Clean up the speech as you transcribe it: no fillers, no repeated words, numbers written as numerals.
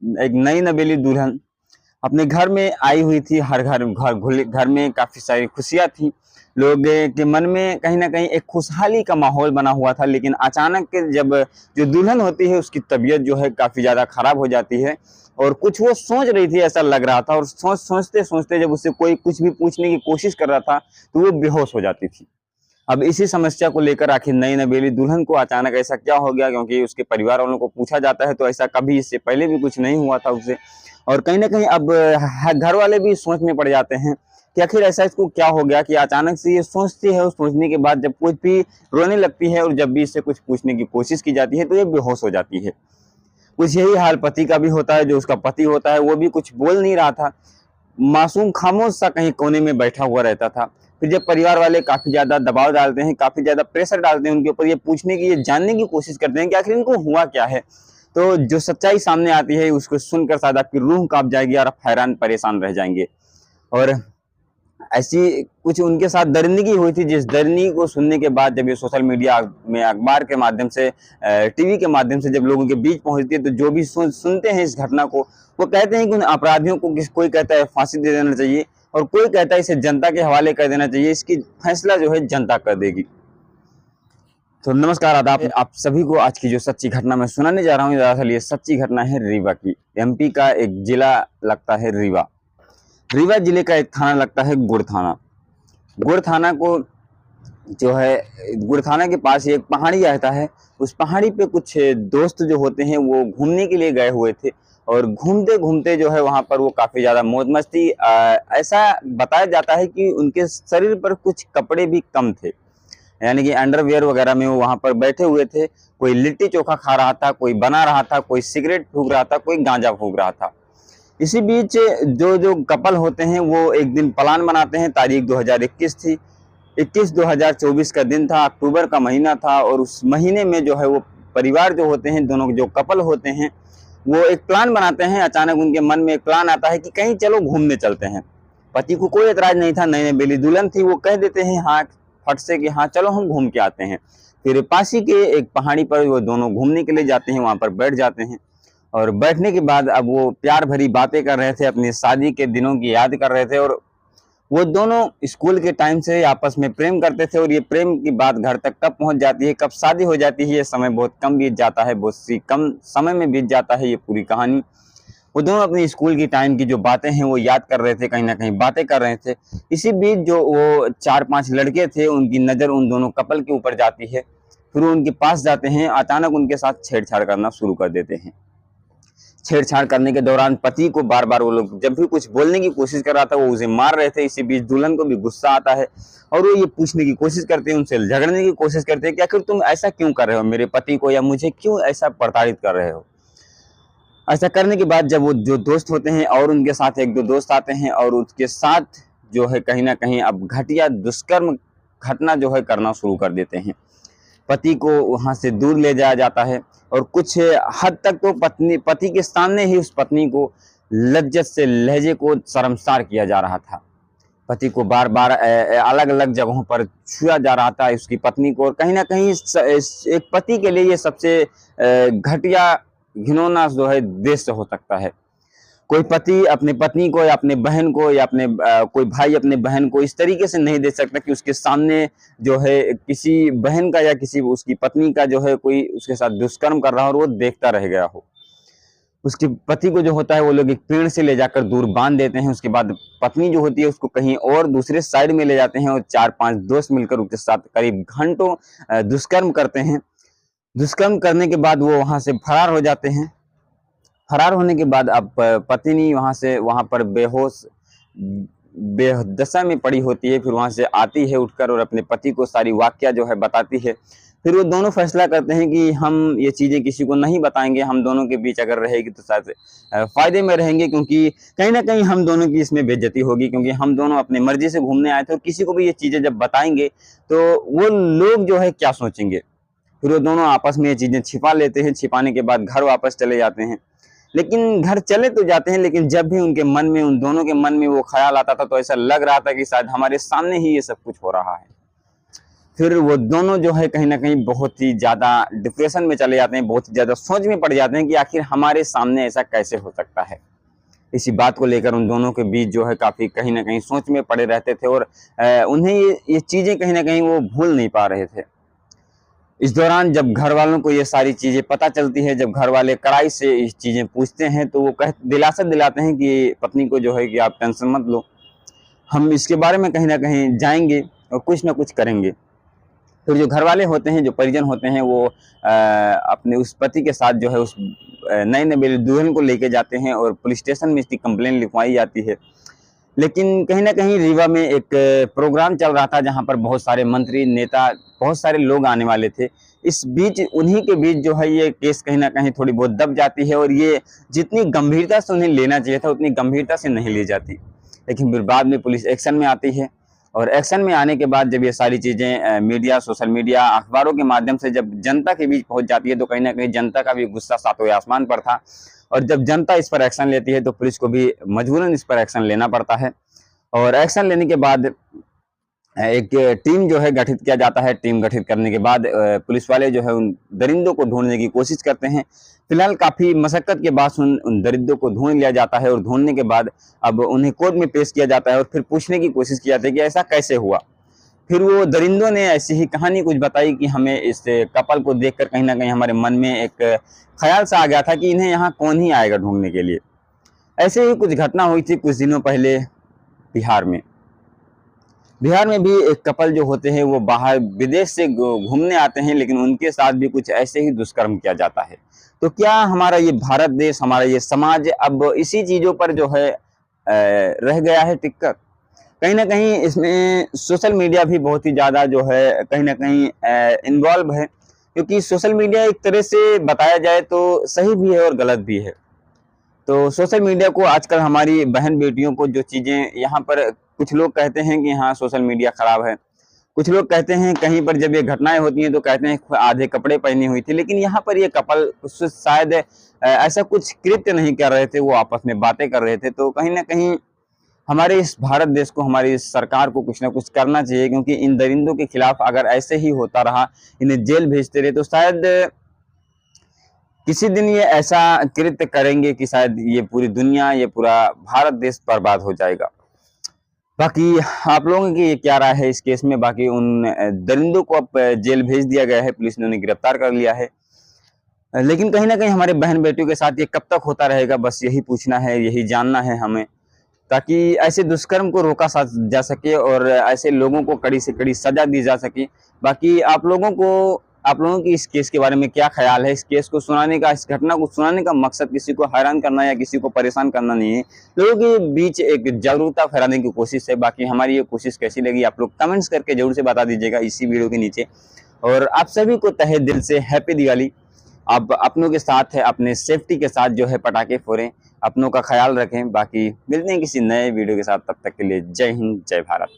एक नई नवेली दुल्हन अपने घर में आई हुई थी। हर घर में काफी सारी खुशियां थी। लोग के मन में कहीं ना कहीं एक खुशहाली का माहौल बना हुआ था। लेकिन अचानक जब जो दुल्हन होती है उसकी तबीयत जो है काफी ज्यादा खराब हो जाती है और कुछ वो सोच रही थी ऐसा लग रहा था, और सोचते सोचते जब उससे कोई कुछ भी पूछने की कोशिश कर रहा था तो वो बेहोश हो जाती थी। अब इसी समस्या को लेकर आखिर नई नवेली दुल्हन को अचानक ऐसा क्या हो गया, क्योंकि उसके परिवार वालों को पूछा जाता है तो ऐसा कभी इससे पहले भी कुछ नहीं हुआ था उससे। और कहीं ना कहीं अब घर वाले भी सोच में पड़ जाते हैं कि आखिर ऐसा इसको क्या हो गया कि अचानक से ये सोचती है। उस सोचने के बाद जब कुछ भी रोने लगती है और जब भी इससे कुछ पूछने की कोशिश की जाती है तो ये बेहोश हो जाती है। कुछ यही हाल पति का भी होता है। जो उसका पति होता है वो भी कुछ बोल नहीं रहा था, मासूम खामोश सा कहीं कोने में बैठा हुआ रहता था। फिर जब परिवार वाले काफी ज्यादा दबाव डालते हैं, काफी ज्यादा प्रेशर डालते हैं उनके ऊपर, ये पूछने की, ये जानने की कोशिश करते हैं कि आखिर इनको हुआ क्या है, तो जो सच्चाई सामने आती है उसको सुनकर शायद आपकी रूह कांप जाएगी और आप हैरान परेशान रह जाएंगे। और ऐसी कुछ उनके साथ दरिंदगी हुई थी, जिस दरिंदगी को सुनने के बाद जब ये सोशल मीडिया में, अखबार के माध्यम से, टीवी के माध्यम से जब लोगों के बीच पहुंचती है तो जो भी सुनते हैं इस घटना को, वो कहते हैं कि उन अपराधियों को कोई कहता है फांसी दे देना चाहिए और कोई कहता है इसे जनता के हवाले कर देना चाहिए, इसकी फैसला जो है जनता कर देगी। तो नमस्कार, आदाब। आप सभी को आज की जो सच्ची घटना मैं सुनाने जा रहा हूँ, दरअसल ये सच्ची घटना है रीवा की। एमपी का एक जिला लगता है रीवा। रीवा जिले का एक थाना लगता है गुड़ थाना। गुड़ थाना को जो है, गुड़ थाना के पास एक पहाड़ी आता है। उस पहाड़ी पे कुछ दोस्त जो होते हैं वो घूमने के लिए गए हुए थे और घूमते घूमते जो है वहां पर वो काफी ज्यादा मौज मस्ती, ऐसा बताया जाता है कि उनके शरीर पर कुछ कपड़े भी कम थे, यानी कि अंडरवियर वगैरह में वो वहां पर बैठे हुए थे। कोई लिट्टी चोखा खा रहा था, कोई बना रहा था, कोई सिगरेट फूंक रहा था, कोई गांजा फूंक रहा था। इसी बीच जो जो कपल होते हैं वो एक दिन प्लान बनाते हैं। तारीख 2021 थी, 21/2024 का दिन था, अक्टूबर का महीना था। और उस महीने में जो है वो परिवार जो होते हैं, दोनों जो कपल होते हैं, वो एक प्लान बनाते हैं। अचानक उनके मन में एक प्लान आता है कि कहीं चलो घूमने चलते हैं। पति को कोई एतराज नहीं था, नई नवेली दुल्हन थी, वो कह देते हैं हाँ फट से कि हाँ चलो हम घूम के आते हैं। फिर पासी के एक पहाड़ी पर वो दोनों घूमने के लिए जाते हैं, वहां पर बैठ जाते हैं। और बैठने के बाद अब वो प्यार भरी बातें कर रहे थे, अपनी शादी के दिनों की याद कर रहे थे। और वो दोनों स्कूल के टाइम से आपस में प्रेम करते थे और ये प्रेम की बात घर तक कब पहुंच जाती है, कब शादी हो जाती है, ये समय बहुत कम बीत जाता है, बहुत सी कम समय में बीत जाता है ये पूरी कहानी। वो दोनों अपनी स्कूल की टाइम की जो बातें हैं वो याद कर रहे थे, कहीं ना कहीं बातें कर रहे थे। इसी बीच जो वो 4-5 लड़के थे उनकी नज़र उन दोनों कपल के ऊपर जाती है। फिर वो उनके पास जाते हैं, अचानक उनके साथ छेड़छाड़ करना शुरू कर देते हैं। छेड़छाड़ करने के दौरान पति को बार बार वो लोग जब भी कुछ बोलने की कोशिश कर रहा था वो उसे मार रहे थे। इसी बीच दुल्हन को भी गुस्सा आता है और वो ये पूछने की कोशिश करते हैं, उनसे झगड़ने की कोशिश करते हैं कि आखिर तुम ऐसा क्यों कर रहे हो मेरे पति को, या मुझे क्यों ऐसा प्रताड़ित कर रहे हो। ऐसा करने के बाद जब वो जो दोस्त होते हैं और उनके साथ 1-2 दोस्त आते हैं और उसके साथ जो है कहीं ना कहीं अब घटिया दुष्कर्म घटना जो है करना शुरू कर देते हैं। पति को वहां से दूर ले जाया जाता है और कुछ हद तक तो पति के सामने ही उस पत्नी को लज्जत से लहजे को शर्मसार किया जा रहा था। पति को बार बार अलग अलग जगहों पर छुआ जा रहा था उसकी पत्नी को। और कहीं ना कहीं एक पति के लिए ये सबसे घटिया घिनौना जो है दृश्य हो सकता है। कोई पति अपने पत्नी को या अपने बहन को या अपने कोई भाई अपने बहन को इस तरीके से नहीं देख सकता कि उसके सामने जो है किसी बहन का या किसी उसकी पत्नी का जो है कोई उसके साथ दुष्कर्म कर रहा हो और वो देखता रह गया हो। उसके पति को जो होता है वो लोग एक पेड़ से ले जाकर दूर बांध देते हैं। उसके बाद पत्नी जो होती है उसको कहीं और दूसरे साइड में ले जाते हैं और 4-5 दोस्त मिलकर उसके साथ करीब घंटों दुष्कर्म करते हैं। दुष्कर्म करने के बाद वो वहां से फरार हो जाते हैं। फरार होने के बाद अब पत्नी वहां पर बेदशा में पड़ी होती है। फिर वहां से आती है उठकर और अपने पति को सारी वाकया जो है बताती है। फिर वो दोनों फैसला करते हैं कि हम ये चीजें किसी को नहीं बताएंगे, हम दोनों के बीच अगर रहेगी तो शायद फायदे में रहेंगे, क्योंकि कहीं ना कहीं हम दोनों की इसमें बेइज्जती होगी, क्योंकि हम दोनों अपने मर्जी से घूमने आए थे और किसी को भी ये चीजें जब बताएंगे तो वो लोग जो है क्या सोचेंगे। फिर वो दोनों आपस में ये चीजें छिपा लेते हैं। छिपाने के बाद घर वापस चले जाते हैं। लेकिन घर चले तो जाते हैं, लेकिन जब भी उनके मन में, उन दोनों के मन में वो ख्याल आता था तो ऐसा लग रहा था कि शायद हमारे सामने ही ये सब कुछ हो रहा है। फिर वो दोनों जो है कहीं ना कहीं बहुत ही ज़्यादा डिप्रेशन में चले जाते हैं, बहुत ही ज़्यादा सोच में पड़ जाते हैं कि आखिर हमारे सामने ऐसा कैसे हो सकता है। इसी बात को लेकर उन दोनों के बीच जो है काफ़ी कहीं ना कहीं सोच में पड़े रहते थे, और उन्हें ये चीज़ें कहीं ना कहीं वो भूल नहीं पा रहे थे। इस दौरान जब घर वालों को ये सारी चीज़ें पता चलती है, जब घर वाले कड़ाई से इस चीज़ें पूछते हैं, तो वो दिलासा दिलाते हैं कि पत्नी को जो है कि आप टेंशन मत लो, हम इसके बारे में कहीं ना कहीं जाएंगे और कुछ ना कुछ करेंगे। फिर जो घर वाले होते हैं, जो परिजन होते हैं, वो अपने उस पति के साथ जो है उस नए नवेली दुल्हन को लेके जाते हैं और पुलिस स्टेशन में इसकी कंप्लेंट लिखवाई जाती है। लेकिन कहीं ना कहीं रीवा में एक प्रोग्राम चल रहा था जहां पर बहुत सारे मंत्री, नेता, बहुत सारे लोग आने वाले थे। इस बीच उन्हीं के बीच जो है ये केस कहीं ना कहीं थोड़ी बहुत दब जाती है, और ये जितनी गंभीरता से उन्हें लेना चाहिए था उतनी गंभीरता से नहीं ली जाती। लेकिन फिर बाद में पुलिस एक्शन में आती है, और एक्शन में आने के बाद जब ये सारी चीज़ें मीडिया, सोशल मीडिया, अखबारों के माध्यम से जब जनता के बीच पहुंच जाती है, तो कहीं ना कहीं जनता का भी गुस्सा सातवें आसमान पर था। और जब जनता इस पर एक्शन लेती है तो पुलिस को भी मजबूरन इस पर एक्शन लेना पड़ता है। और एक्शन लेने के बाद एक टीम जो है गठित किया जाता है। टीम गठित करने के बाद पुलिस वाले जो है उन दरिंदों को ढूंढने की कोशिश करते हैं। फिलहाल काफ़ी मशक्कत के बाद उन दरिंदों को ढूंढ लिया जाता है, और ढूंढने के बाद अब उन्हें कोर्ट में पेश किया जाता है, और फिर पूछने की कोशिश की जाती है कि ऐसा कैसे हुआ। फिर वो दरिंदों ने ऐसी ही कहानी कुछ बताई कि हमें इस कपल को देखकर कहीं ना कहीं हमारे मन में एक ख्याल सा आ गया था कि इन्हें यहाँ कौन ही आएगा ढूंढने के लिए। ऐसे ही कुछ घटना हुई थी कुछ दिनों पहले बिहार में। बिहार में भी एक कपल जो होते हैं वो बाहर विदेश से घूमने आते हैं, लेकिन उनके साथ भी कुछ ऐसे ही दुष्कर्म किया जाता है। तो क्या हमारा ये भारत देश, हमारा ये समाज अब इसी चीज़ों पर जो है रह गया है टिककर? कहीं ना कहीं इसमें सोशल मीडिया भी बहुत ही ज़्यादा जो है कहीं ना कहीं इन्वॉल्व है, क्योंकि सोशल मीडिया एक तरह से बताया जाए तो सही भी है और गलत भी है। तो सोशल मीडिया को आजकल हमारी बहन बेटियों को जो चीज़ें यहाँ पर, कुछ लोग कहते हैं कि हाँ सोशल मीडिया खराब है, कुछ लोग कहते हैं कहीं पर जब ये घटनाएं होती हैं तो कहते हैं आधे कपड़े पहनी हुई थी। लेकिन यहाँ पर ये कपल शायद ऐसा कुछ कृत्य नहीं कर रहे थे, वो आपस में बातें कर रहे थे। तो कहीं ना कहीं हमारे इस भारत देश को, हमारी इस सरकार को कुछ ना कुछ करना चाहिए, क्योंकि इन दरिंदों के खिलाफ अगर ऐसे ही होता रहा, इन्हें जेल भेजते रहे, तो शायद किसी दिन ये ऐसा कृत्य करेंगे कि शायद ये पूरी दुनिया, ये पूरा भारत देश बर्बाद हो जाएगा। बाकी आप लोगों की क्या राय है इस केस में? बाकी उन दरिंदों को अब जेल भेज दिया गया है, पुलिस ने उन्हें गिरफ्तार कर लिया है। लेकिन कहीं ना कहीं हमारे बहन बेटियों के साथ ये कब तक होता रहेगा, बस यही पूछना है, यही जानना है हमें, ताकि ऐसे दुष्कर्म को रोका जा सके और ऐसे लोगों को कड़ी से कड़ी सजा दी जा सके। बाकी आप लोगों की इस केस के बारे में क्या ख्याल है? इस केस को सुनाने का, इस घटना को सुनाने का मकसद किसी को हैरान करना या किसी को परेशान करना नहीं है, लोगों के बीच एक जागरूकता फैलाने की कोशिश है। बाकी हमारी ये कोशिश कैसी लगी आप लोग कमेंट्स करके जरूर से बता दीजिएगा इसी वीडियो के नीचे। और आप सभी को तहे दिल से हैप्पी दिवाली। आप अपनों के साथ है, अपने सेफ्टी के साथ जो है पटाखे फोड़ें, अपनों का ख्याल रखें। बाकी मिलते हैं किसी नए वीडियो के साथ, तब तक के लिए जय हिंद, जय भारत।